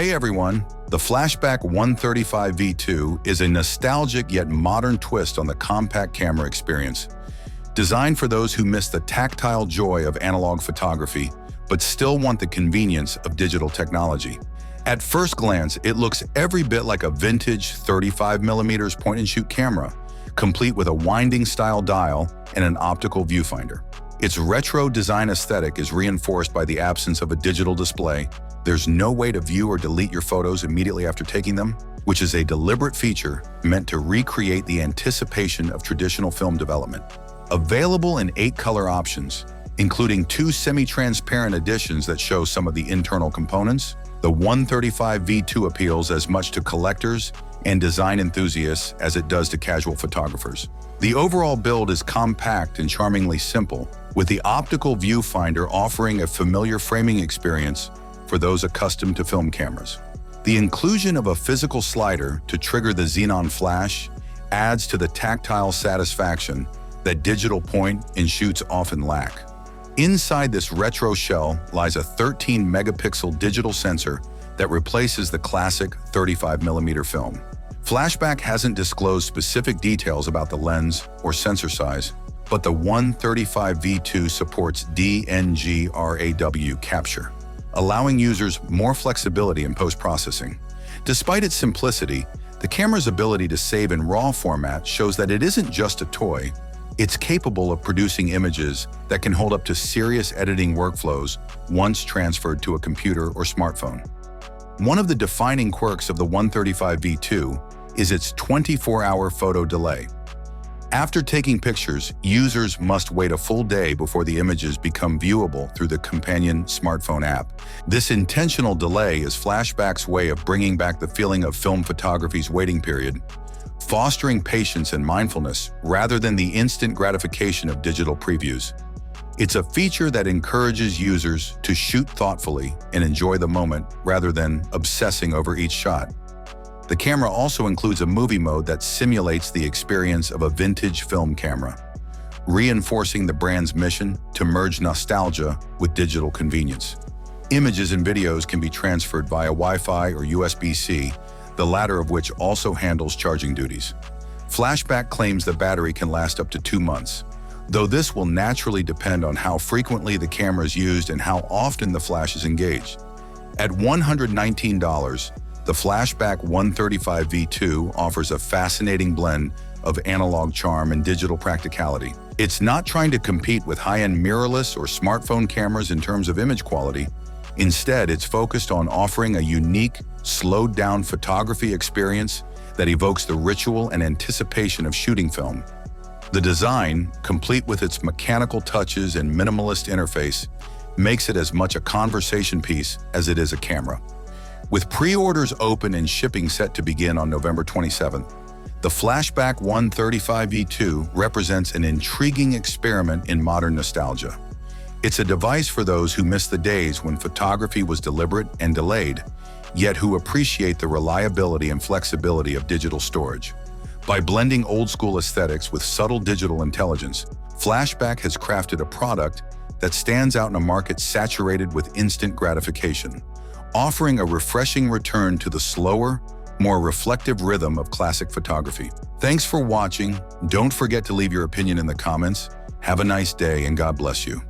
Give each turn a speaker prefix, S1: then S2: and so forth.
S1: Hey everyone, the Flashback 135 V2 is a nostalgic yet modern twist on the compact camera experience. Designed for those who miss the tactile joy of analog photography, but still want the convenience of digital technology. At first glance, it looks every bit like a vintage 35mm point-and-shoot camera, complete with a winding-style dial and an optical viewfinder. Its retro design aesthetic is reinforced by the absence of a digital display. There's no way to view or delete your photos immediately after taking them, which is a deliberate feature meant to recreate the anticipation of traditional film development. Available in 8 color options, including 2 semi-transparent editions that show some of the internal components, the 135 V2 appeals as much to collectors and design enthusiasts as it does to casual photographers. The overall build is compact and charmingly simple, with the optical viewfinder offering a familiar framing experience for those accustomed to film cameras. The inclusion of a physical slider to trigger the xenon flash adds to the tactile satisfaction that digital point-and-shoots often lack. Inside this retro shell lies a 13-megapixel digital sensor that replaces the classic 35mm film. Flashback hasn't disclosed specific details about the lens or sensor size, but the 135 V2 supports DNG-RAW capture, allowing users more flexibility in post-processing. Despite its simplicity, the camera's ability to save in RAW format shows that it isn't just a toy. It's capable of producing images that can hold up to serious editing workflows once transferred to a computer or smartphone. One of the defining quirks of the 135 V2 is its 24-hour photo delay. After taking pictures, users must wait a full day before the images become viewable through the companion smartphone app. This intentional delay is Flashback's way of bringing back the feeling of film photography's waiting period, fostering patience and mindfulness rather than the instant gratification of digital previews. It's a feature that encourages users to shoot thoughtfully and enjoy the moment rather than obsessing over each shot. The camera also includes a movie mode that simulates the experience of a vintage film camera, reinforcing the brand's mission to merge nostalgia with digital convenience. Images and videos can be transferred via Wi-Fi or USB-C, the latter of which also handles charging duties. Flashback claims the battery can last up to 2 months, though this will naturally depend on how frequently the camera is used and how often the flash is engaged. At $119, the Flashback 135 V2 offers a fascinating blend of analog charm and digital practicality. It's not trying to compete with high-end mirrorless or smartphone cameras in terms of image quality. Instead, it's focused on offering a unique, slowed-down photography experience that evokes the ritual and anticipation of shooting film. The design, complete with its mechanical touches and minimalist interface, makes it as much a conversation piece as it is a camera. With pre-orders open and shipping set to begin on November 27th, the Flashback 135 V2 represents an intriguing experiment in modern nostalgia. It's a device for those who miss the days when photography was deliberate and delayed, yet who appreciate the reliability and flexibility of digital storage. By blending old-school aesthetics with subtle digital intelligence, Flashback has crafted a product that stands out in a market saturated with instant gratification, offering a refreshing return to the slower, more reflective rhythm of classic photography. Thanks for watching. Don't forget to leave your opinion in the comments. Have a nice day and God bless you.